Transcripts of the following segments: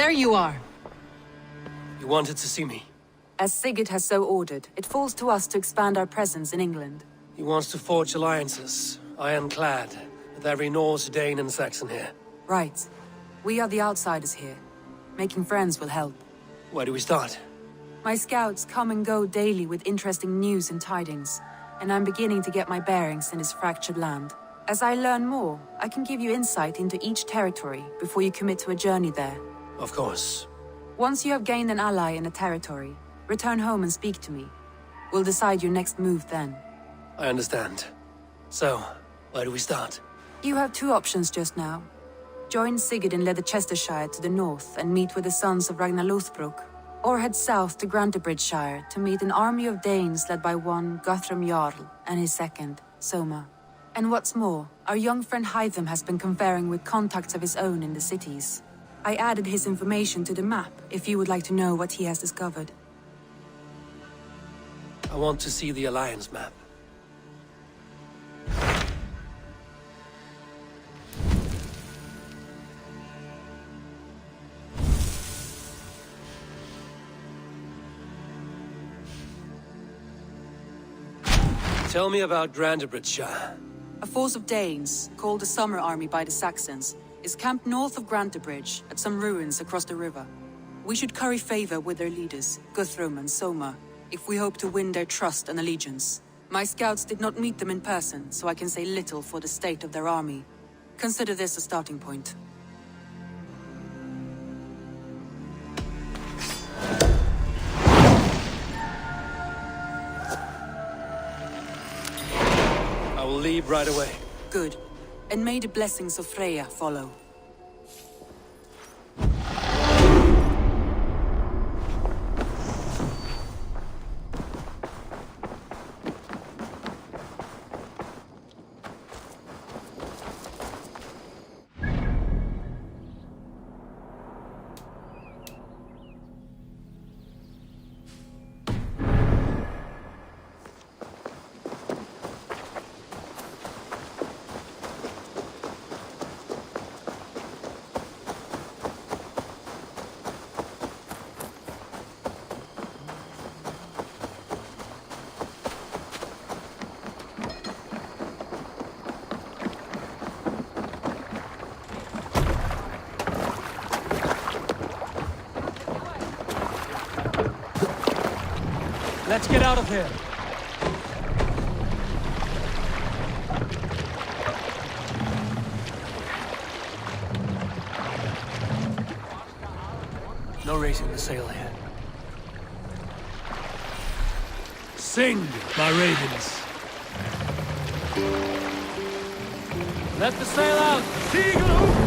there you are. You wanted to see me? As Sigurd has so ordered, it falls to us to expand our presence in England. He wants to forge alliances, ironclad, with every Norse, Dane and Saxon here. Right. We are the outsiders here. Making friends will help. Where do we start? My scouts come and go daily with interesting news and tidings, and I'm beginning to get my bearings in this fractured land. As I learn more, I can give you insight into each territory before you commit to a journey there. Of course. Once you have gained an ally in a territory, return home and speak to me. We'll decide your next move then. I understand. So, where do we start? You have two options just now. Join Sigurd in Leicestershire to the north and meet with the sons of Ragnar Lothbrok, or head south to Grantebridgescire to meet an army of Danes led by one Guthrum Jarl and his second, Soma. And what's more, our young friend Hytham has been conferring with contacts of his own in the cities. I added his information to the map if you would like to know what he has discovered. I want to see the Alliance map. Tell me about Grantebridgescire. A force of Danes, called the Summer Army by the Saxons, is camped north of Grantebridge at some ruins across the river. We should curry favor with their leaders, Guthrum and Soma, if we hope to win their trust and allegiance. My scouts did not meet them in person, so I can say little for the state of their army. Consider this a starting point. I will leave right away. Good. And may the blessings of Freya follow. Let's get out of here. No raising the sail here. Sing, my ravens. Let the sail out. Seagull!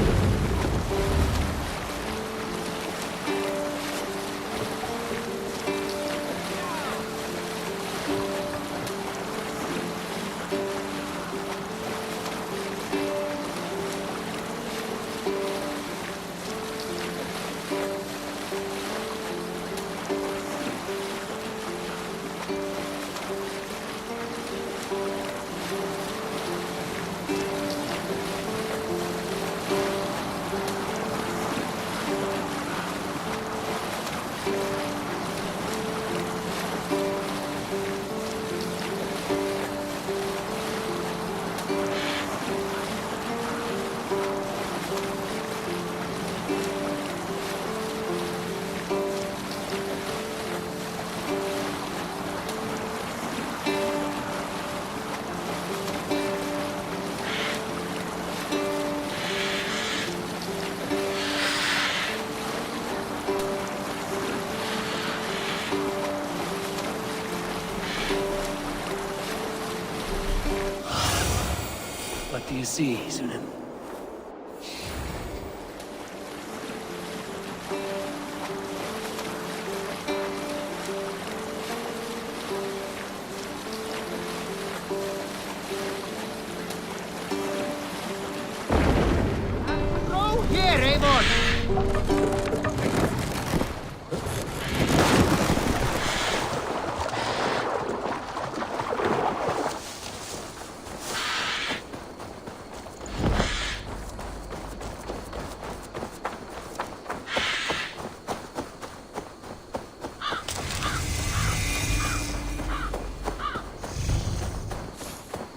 What do you see, Sunan? Row here, Eivor!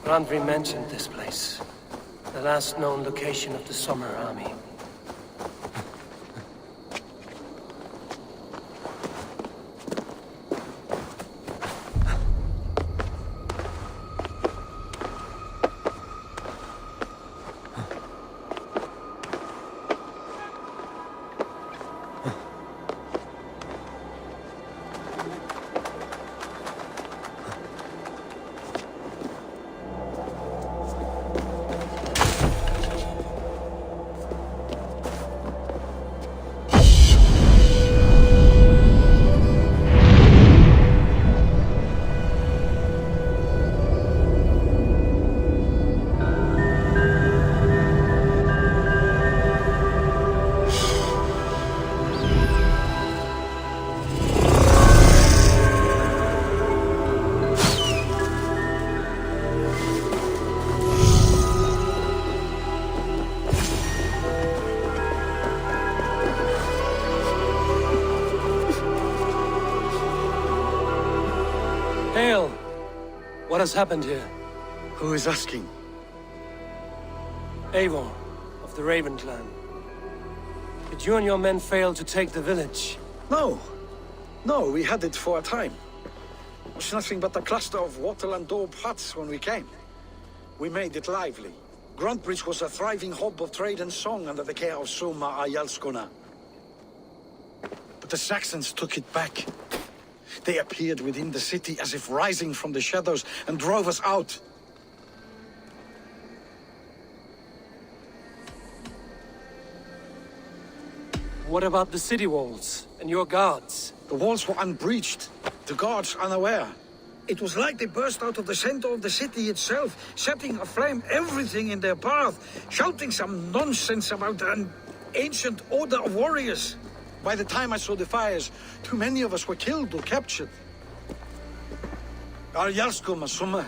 Randvi mentioned this place. The last known location of the Summer Army. Hail! What has happened here? Who is asking? Eivor, of the Raven clan. Did you and your men fail to take the village? No. No, we had it for a time. It was nothing but a cluster of wattle and daub huts when we came. We made it lively. Grantebridge was a thriving hub of trade and song under the care of Soma Jarlskona. But the Saxons took it back. They appeared within the city as if rising from the shadows and drove us out. What about the city walls and your guards? The walls were unbreached, the guards unaware. It was like they burst out of the center of the city itself, setting aflame everything in their path, shouting some nonsense about an ancient order of warriors. By the time I saw the fires, too many of us were killed or captured. Our Jarlskona, Soma,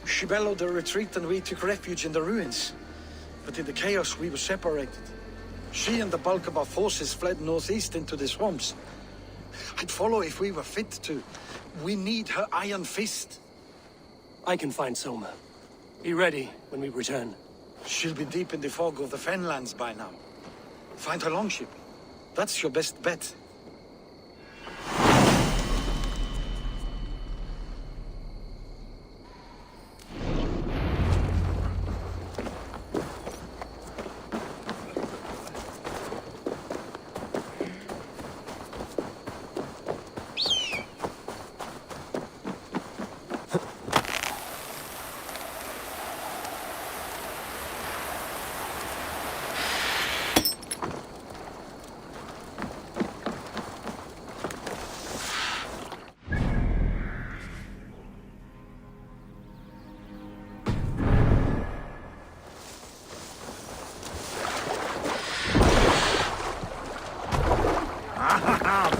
she bellowed a retreat and we took refuge in the ruins. But in the chaos we were separated. She and the bulk of our forces fled northeast into the swamps. I'd follow if we were fit to. We need her iron fist. I can find Soma. Be ready when we return. She'll be deep in the fog of the Fenlands by now. Find her longship. That's your best bet.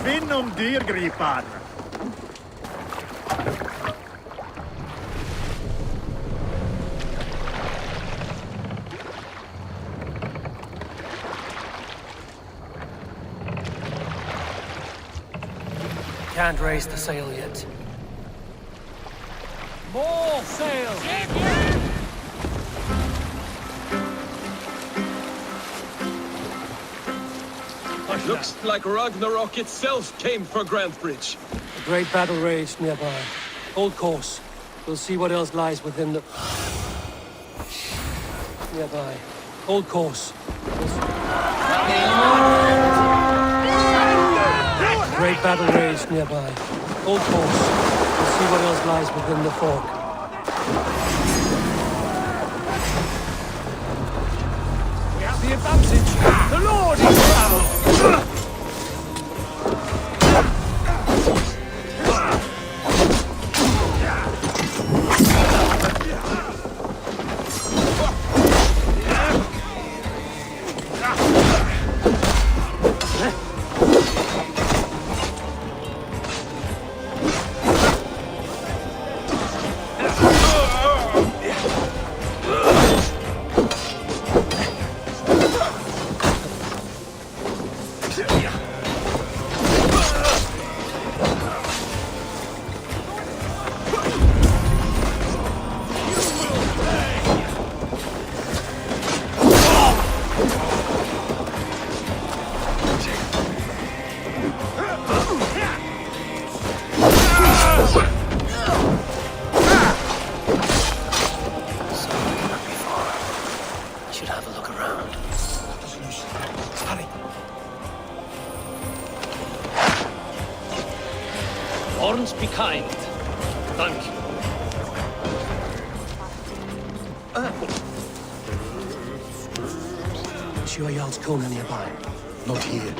Vinn om dyrgriparen! Can't raise the sail yet. More sail! Looks like Ragnarok itself came for Grantebridge. A great battle raged nearby. Hold course. We'll see what else lies within the... Nearby. Hold course. Great battle raged nearby. Hold course. We'll see what else lies within the fog. We have the advantage. The Lord is proud. Is your Jarlskona nearby? Not here.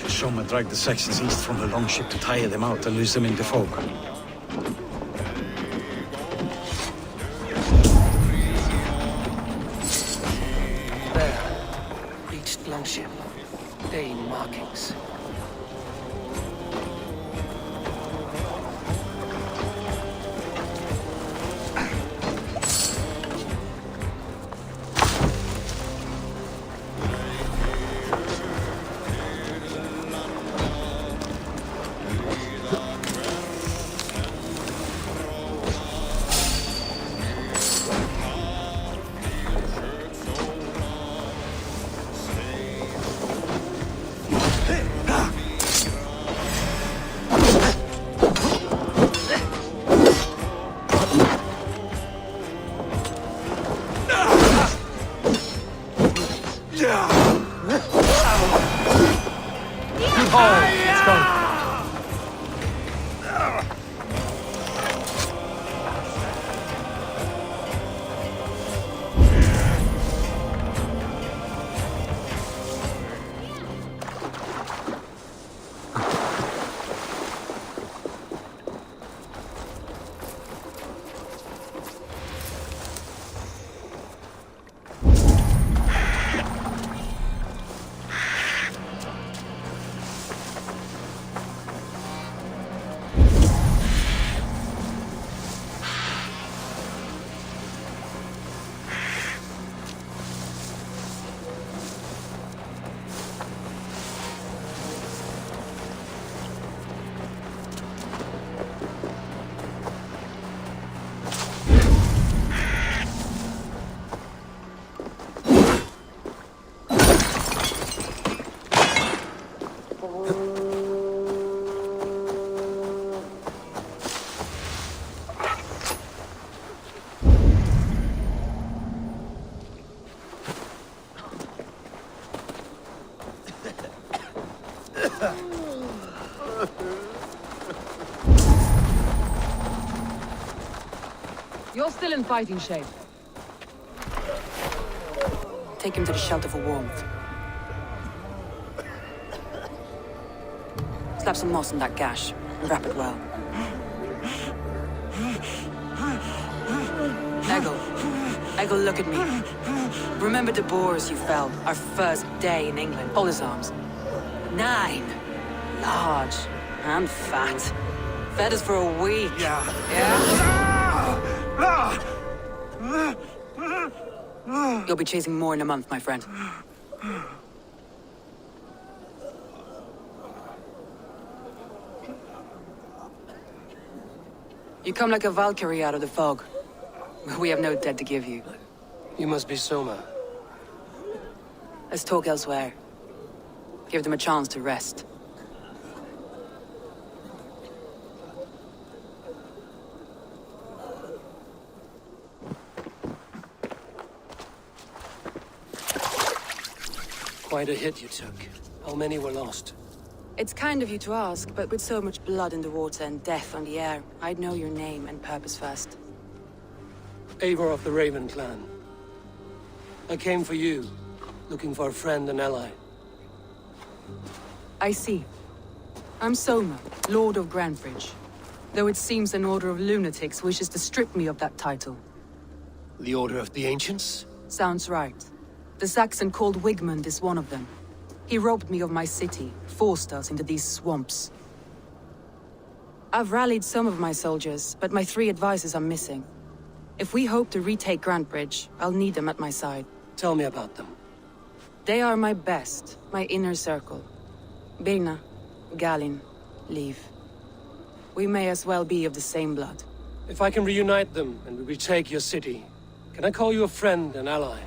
Soma dragged the Saxons east from the longship to tire them out and lose them in the fog. There. Beached longship. Dane markings. You're still in fighting shape. Take him to the shelter for warmth. Slap some moss in that gash and wrap it well. Eggle, look at me. Remember the boars you felled our first day in England? Hold his arms. 9. Large and fat. Fed us for a week. Yeah? You'll be chasing more in a month, my friend. You come like a Valkyrie out of the fog. We have no dead to give you. You must be Soma. Let's talk elsewhere. Give them a chance to rest. Quite a hit you took. How many were lost? It's kind of you to ask, but with so much blood in the water and death on the air, I'd know your name and purpose first. Eivor of the Raven clan. I came for you, looking for a friend and ally. I see. I'm Soma, Lord of Grantebridge. Though it seems an order of lunatics wishes to strip me of that title. The Order of the Ancients? Sounds right. The Saxon called Wigmund is one of them. He robbed me of my city, forced us into these swamps. I've rallied some of my soldiers, but my 3 advisors are missing. If we hope to retake Grantebridge, I'll need them at my side. Tell me about them. They are my best, my inner circle. Birna, Galin, Liv. We may as well be of the same blood. If I can reunite them and we retake your city, can I call you a friend and ally?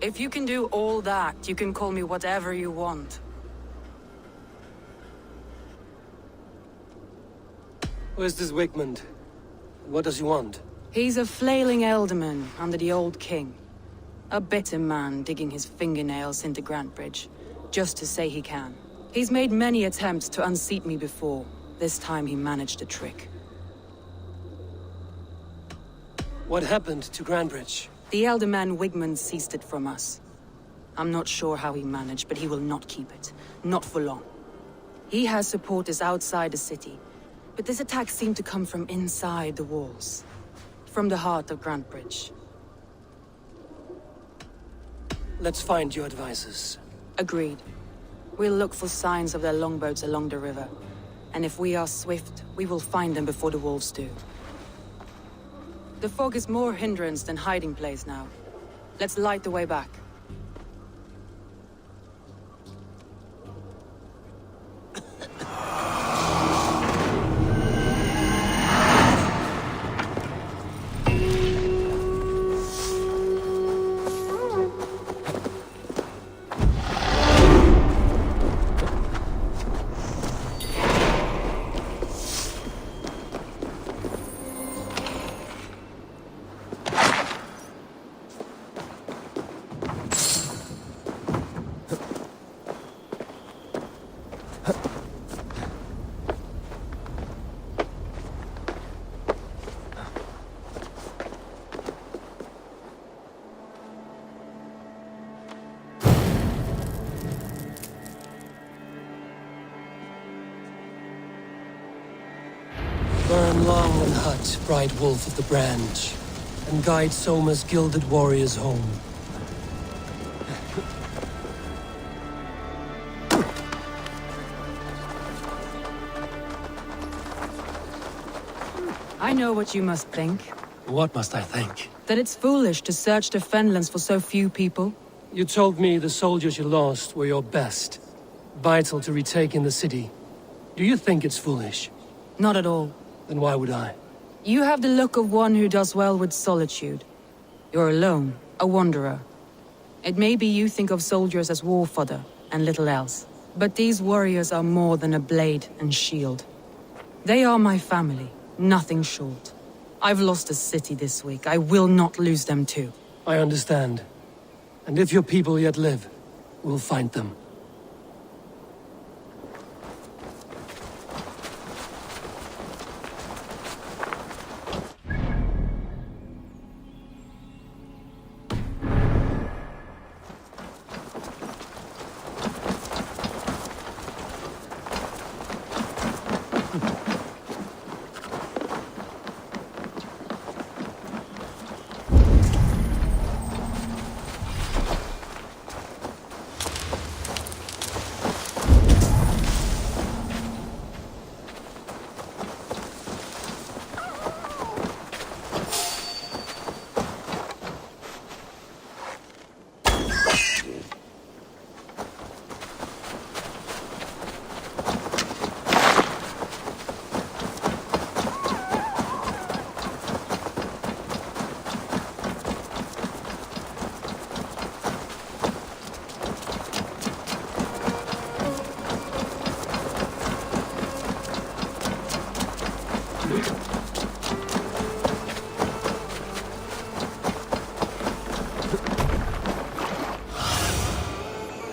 If you can do all that, you can call me whatever you want. Where's this Wigmund? What does he want? He's a flailing elderman under the old king. A bitter man digging his fingernails into Grantebridge, just to say he can. He's made many attempts to unseat me before. This time he managed a trick. What happened to Grantebridge? The elder man Wigmund seized it from us. I'm not sure how he managed, but he will not keep it. Not for long. He has supporters outside the city, but this attack seemed to come from inside the walls. From the heart of Grantebridge. Let's find your advisors. Agreed. We'll look for signs of their longboats along the river. And if we are swift, we will find them before the wolves do. The fog is more hindrance than hiding place now. Let's light the way back. Burn long and hut, bright wolf of the branch, and guide Soma's gilded warriors home. I know what you must think. What must I think? That it's foolish to search the Fenlands for so few people. You told me the soldiers you lost were your best. Vital to retaking the city. Do you think it's foolish? Not at all. Then why would I? You have the look of one who does well with solitude. You're alone, a wanderer. It may be you think of soldiers as war fodder, and little else. But these warriors are more than a blade and shield. They are my family, nothing short. I've lost a city this week. I will not lose them too. I understand. And if your people yet live, we'll find them.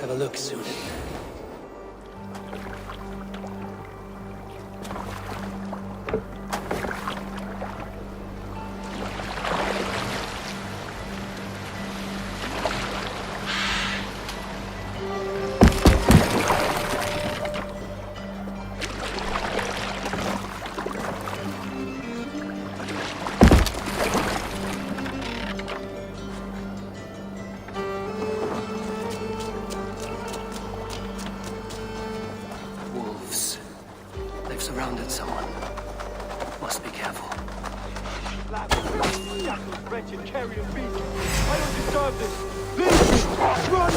Have a look soon. Surrounded someone. Must be careful. Wretched carrion beast! I don't deserve this! Leave! Run!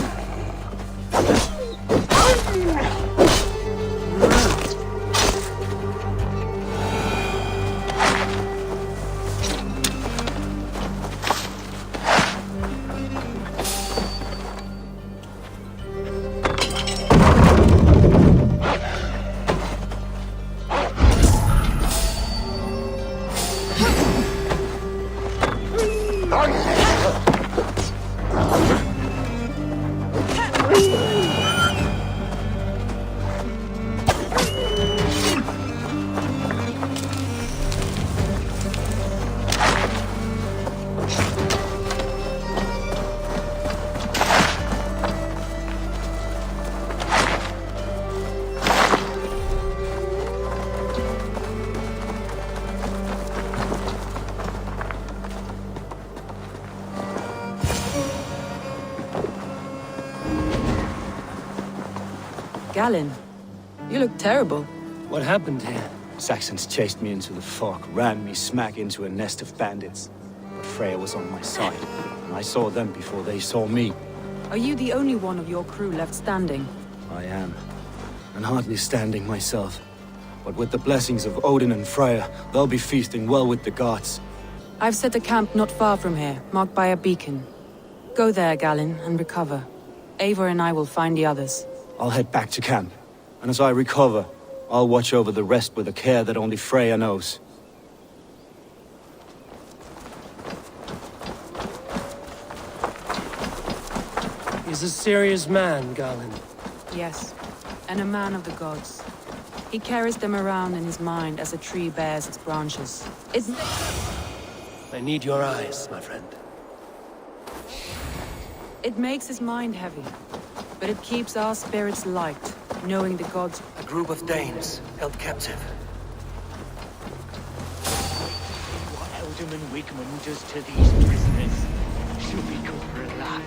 Galin, you look terrible. What happened here? Saxons chased me into the fog, ran me smack into a nest of bandits. But Freya was on my side, and I saw them before they saw me. Are you the only one of your crew left standing? I am, and hardly standing myself. But with the blessings of Odin and Freya, they'll be feasting well with the gods. I've set a camp not far from here, marked by a beacon. Go there, Galin, and recover. Eivor and I will find the others. I'll head back to camp, and as I recover, I'll watch over the rest with a care that only Freya knows. He's a serious man, Galin. Yes, and a man of the gods. He carries them around in his mind as a tree bears its branches. I need your eyes, my friend. It makes his mind heavy, but it keeps our spirits light, knowing the gods. A group of Danes held captive. What Alderman Wigmund does to these prisoners should be good for a laugh.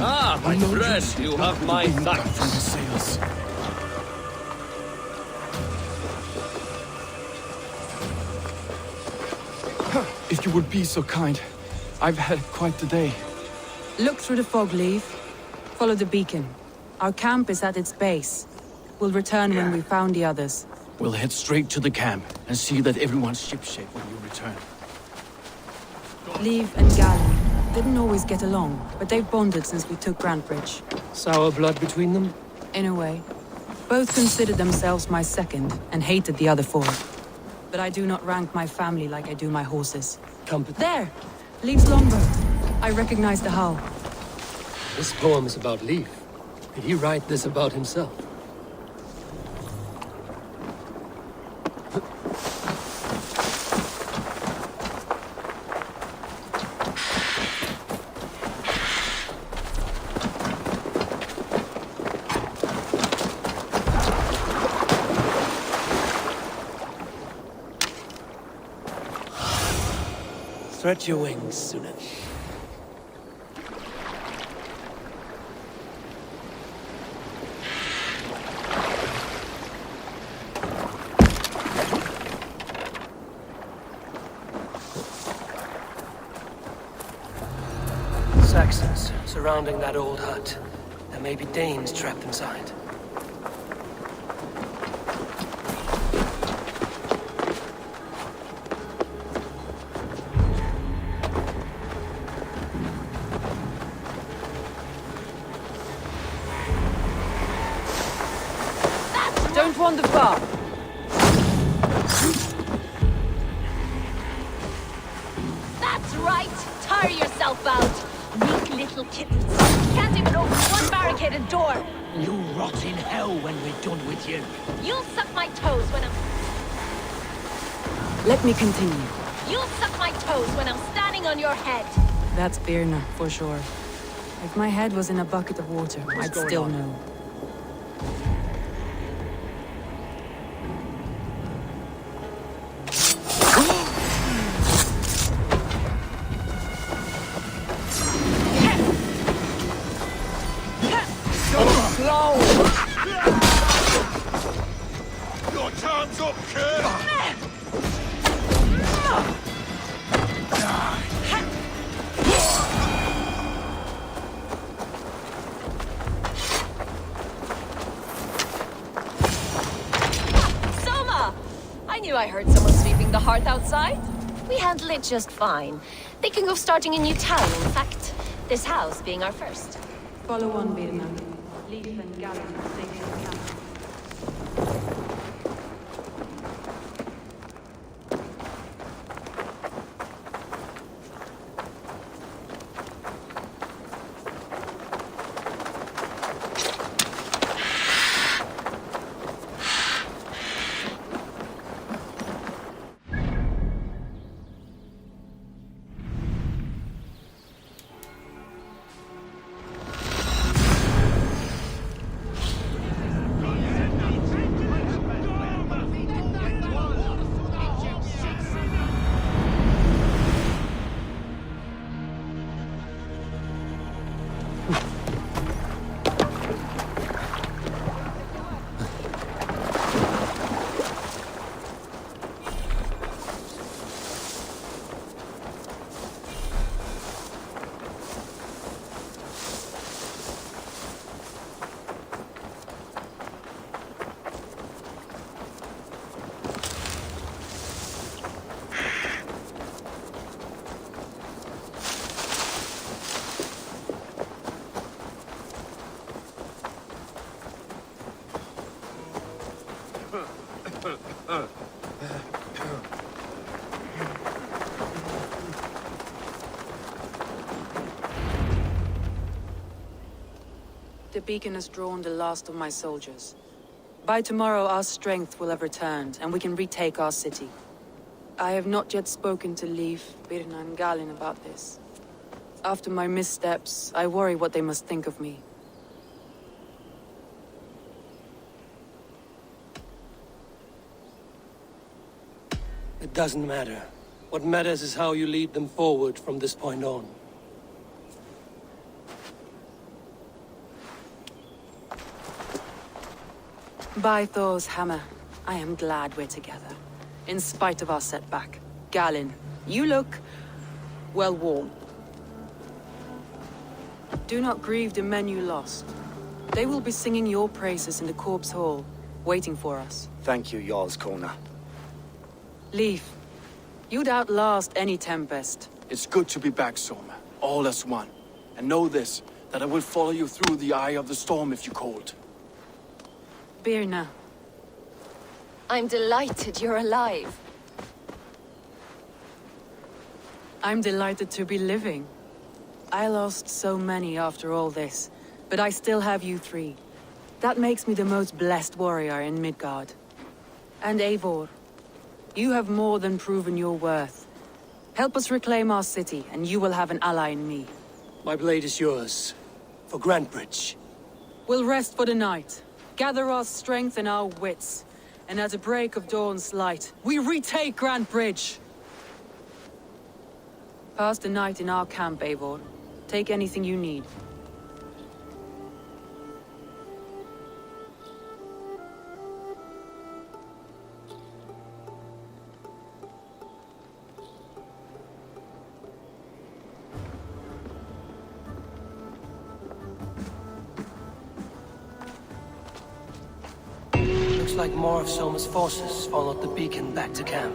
Ah, my friend, you have my thanks. If you would be so kind, I've had quite the day. Look through the fog, Leaf. Follow the beacon. Our camp is at its base. We'll return when we've found the others. We'll head straight to the camp and see that everyone's shipshape when you return. Leaf and Galin didn't always get along, but they've bonded since we took Grantebridge. Sour blood between them? In a way. Both considered themselves my second, and hated the other four. But I do not rank my family like I do my horses. Company. There! Leaf's longbow. I recognize the hull. This poem is about Leif. Did he write this about himself? Stretch your wings, Sunan. Saxons surrounding that old hut. There may be Danes trapped inside. Don't wander far. That's right! yourself out! Weak little kittens! Can't even open one barricaded door! You'll rot in hell when we're done with you. You'll suck my toes when I'm... Let me continue. You'll suck my toes when I'm standing on your head! That's Birna, for sure. If my head was in a bucket of water, I'd still know. Your time's up, kid! Soma! I knew I heard someone sweeping the hearth outside. We handle it just fine. Thinking of starting a new town, in fact. This house being our first. Follow on, Birna. Leaf and Gallon station camp. The beacon has drawn the last of my soldiers. By tomorrow, our strength will have returned, and we can retake our city. I have not yet spoken to Leif, Birna, and Galen about this. After my missteps, I worry what they must think of me. It doesn't matter. What matters is how you lead them forward from this point on. By Thor's hammer, I am glad we're together. In spite of our setback. Galen, you look... well, warm. Do not grieve the men you lost. They will be singing your praises in the corpse hall, waiting for us. Thank you, Jarlskona. Leif, you'd outlast any tempest. It's good to be back, Soma. All as one. And know this, that I will follow you through the eye of the storm if you called. Birna. I'm delighted you're alive. I'm delighted to be living. I lost so many after all this, but I still have you three. That makes me the most blessed warrior in Midgard. And Eivor, you have more than proven your worth. Help us reclaim our city, and you will have an ally in me. My blade is yours. For Grantebridge. We'll rest for the night. Gather our strength and our wits. And at the break of dawn's light, we retake Grantebridge! Pass the night in our camp, Eivor. Take anything you need. Looks like more of Soma's forces followed the beacon back to camp.